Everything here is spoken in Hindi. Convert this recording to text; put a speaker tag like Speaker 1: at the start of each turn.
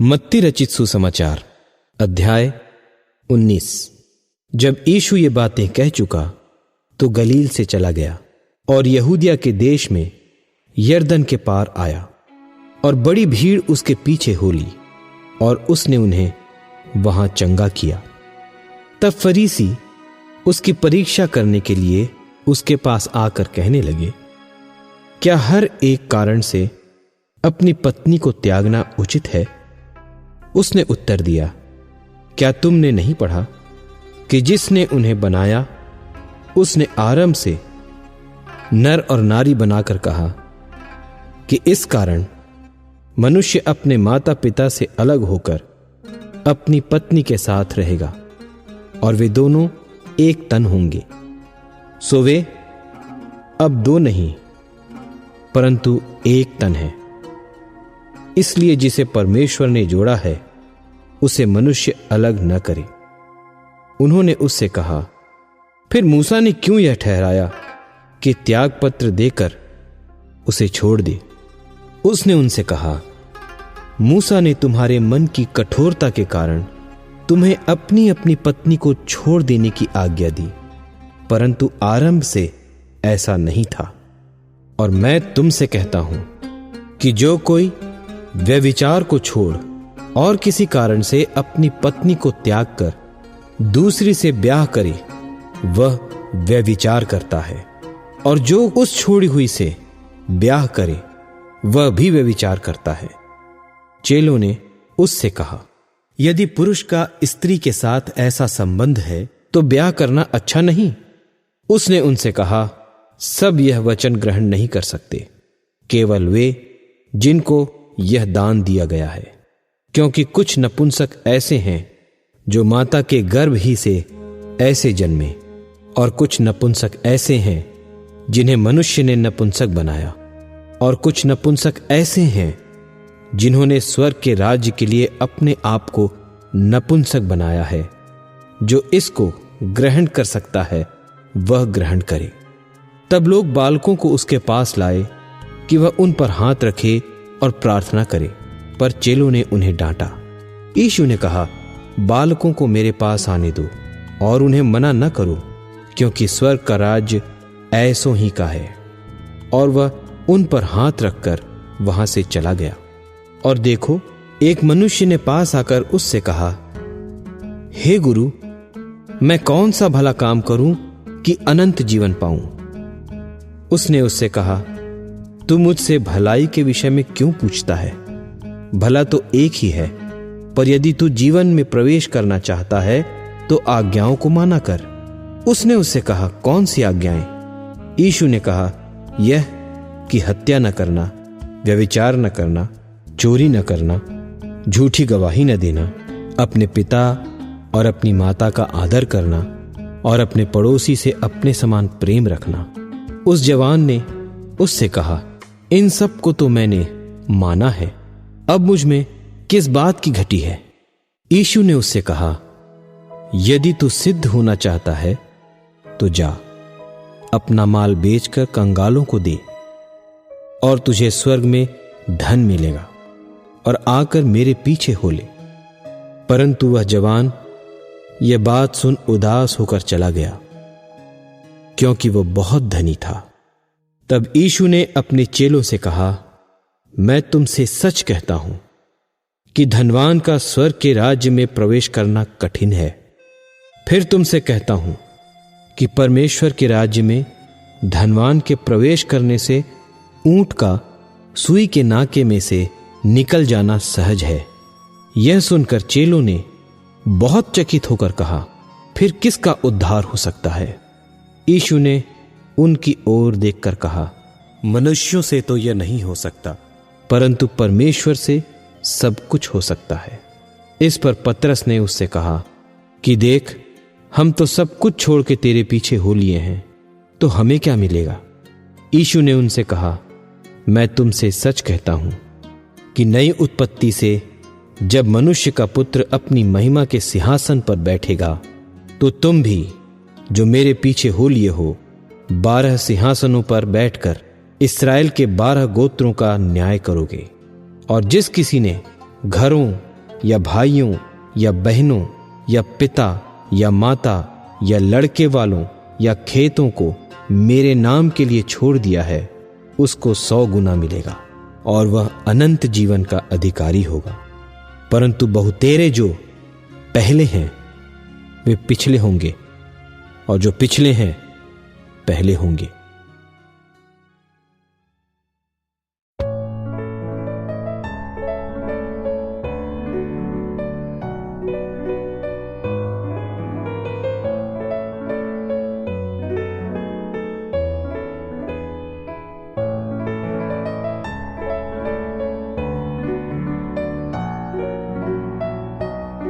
Speaker 1: मत्ती रचित सुसमाचार अध्याय 19। जब यीशु ये बातें कह चुका तो गलील से चला गया और यहूदिया के देश में यरदन के पार आया, और बड़ी भीड़ उसके पीछे हो ली और उसने उन्हें वहां चंगा किया। तब फरीसी उसकी परीक्षा करने के लिए उसके पास आकर कहने लगे, क्या हर एक कारण से अपनी पत्नी को त्यागना उचित है? उसने उत्तर दिया, क्या तुमने नहीं पढ़ा कि जिसने उन्हें बनाया उसने आरंभ से नर और नारी बनाकर कहा कि इस कारण मनुष्य अपने माता पिता से अलग होकर अपनी पत्नी के साथ रहेगा और वे दोनों एक तन होंगे। सो वे अब दो नहीं परंतु एक तन है। इसलिए जिसे परमेश्वर ने जोड़ा है उसे मनुष्य अलग न करे। उन्होंने उससे कहा, फिर मूसा ने क्यों यह ठहराया कि त्याग पत्र देकर उसे छोड़ दे? उसने उनसे कहा, मूसा ने तुम्हारे मन की कठोरता के कारण तुम्हें अपनी अपनी पत्नी को छोड़ देने की आज्ञा दी, परंतु आरंभ से ऐसा नहीं था। और मैं तुमसे कहता हूं कि जो कोई व्यभिचार को छोड़ और किसी कारण से अपनी पत्नी को त्याग कर दूसरी से ब्याह करे वह व्यभिचार करता है, और जो उस छोड़ी हुई से ब्याह करे वह भी व्यभिचार करता है। चेलों ने उससे कहा, यदि पुरुष का स्त्री के साथ ऐसा संबंध है तो ब्याह करना अच्छा नहीं? उसने उनसे कहा, सब यह वचन ग्रहण नहीं कर सकते, केवल वे जिनको यह दान दिया गया है। क्योंकि कुछ नपुंसक ऐसे हैं जो माता के गर्भ ही से ऐसे जन्मे, और कुछ नपुंसक ऐसे हैं जिन्हें मनुष्य ने नपुंसक बनाया, और कुछ नपुंसक ऐसे हैं जिन्होंने स्वर्ग के राज्य के लिए अपने आप को नपुंसक बनाया है। जो इसको ग्रहण कर सकता है वह ग्रहण करे। तब लोग बालकों को उसके पास लाए कि वह उन पर हाथ रखे और प्रार्थना करे, पर चेलों ने उन्हें डांटा। यीशु ने कहा, बालकों को मेरे पास आने दो और उन्हें मना न करो, क्योंकि स्वर्ग का राज्य ऐसों ही का है। और वह उन पर हाथ रखकर वहां से चला गया। और देखो, एक मनुष्य ने पास आकर उससे कहा, हे गुरु, मैं कौन सा भला काम करूं कि अनंत जीवन पाऊं? उसने उससे कहा, तू मुझसे भलाई के विषय में क्यों पूछता है? भला तो एक ही है, पर यदि तू जीवन में प्रवेश करना चाहता है तो आज्ञाओं को माना कर। उसने उससे कहा, कौन सी आज्ञाएं? यीशु ने कहा, यह कि हत्या न करना, व्यभिचार न करना, चोरी न करना, झूठी गवाही न देना, अपने पिता और अपनी माता का आदर करना, और अपने पड़ोसी से अपने समान प्रेम रखना। उस जवान ने उससे कहा, इन सब को तो मैंने माना है, अब मुझ में किस बात की घटी है? यीशु ने उससे कहा, यदि तू सिद्ध होना चाहता है तो जा, अपना माल बेचकर कंगालों को दे, और तुझे स्वर्ग में धन मिलेगा, और आकर मेरे पीछे हो ले। परंतु वह जवान यह बात सुन उदास होकर चला गया, क्योंकि वह बहुत धनी था। तब यीशु ने अपने चेलों से कहा, मैं तुमसे सच कहता हूं कि धनवान का स्वर्ग के राज्य में प्रवेश करना कठिन है। फिर तुमसे कहता हूं कि परमेश्वर के राज्य में धनवान के प्रवेश करने से ऊंट का सुई के नाके में से निकल जाना सहज है। यह सुनकर चेलों ने बहुत चकित होकर कहा, फिर किसका उद्धार हो सकता है? यीशु ने उनकी ओर देखकर कहा, मनुष्यों से तो यह नहीं हो सकता, परंतु परमेश्वर से सब कुछ हो सकता है। इस पर पतरस ने उससे कहा कि देख, हम तो सब कुछ छोड़ के तेरे पीछे हो लिए हैं, तो हमें क्या मिलेगा? यीशु ने उनसे कहा, मैं तुमसे सच कहता हूं कि नई उत्पत्ति से जब मनुष्य का पुत्र अपनी महिमा के सिंहासन पर बैठेगा, तो तुम भी जो मेरे पीछे हो लिए हो 12 सिंहासनों पर बैठकर इस्राएल के 12 गोत्रों का न्याय करोगे। और जिस किसी ने घरों या भाइयों या बहनों या पिता या माता या लड़के वालों या खेतों को मेरे नाम के लिए छोड़ दिया है, उसको 100 गुना मिलेगा और वह अनंत जीवन का अधिकारी होगा। परंतु बहुतेरे जो पहले हैं वे पिछले होंगे, और जो पिछले हैं पहले होंगे।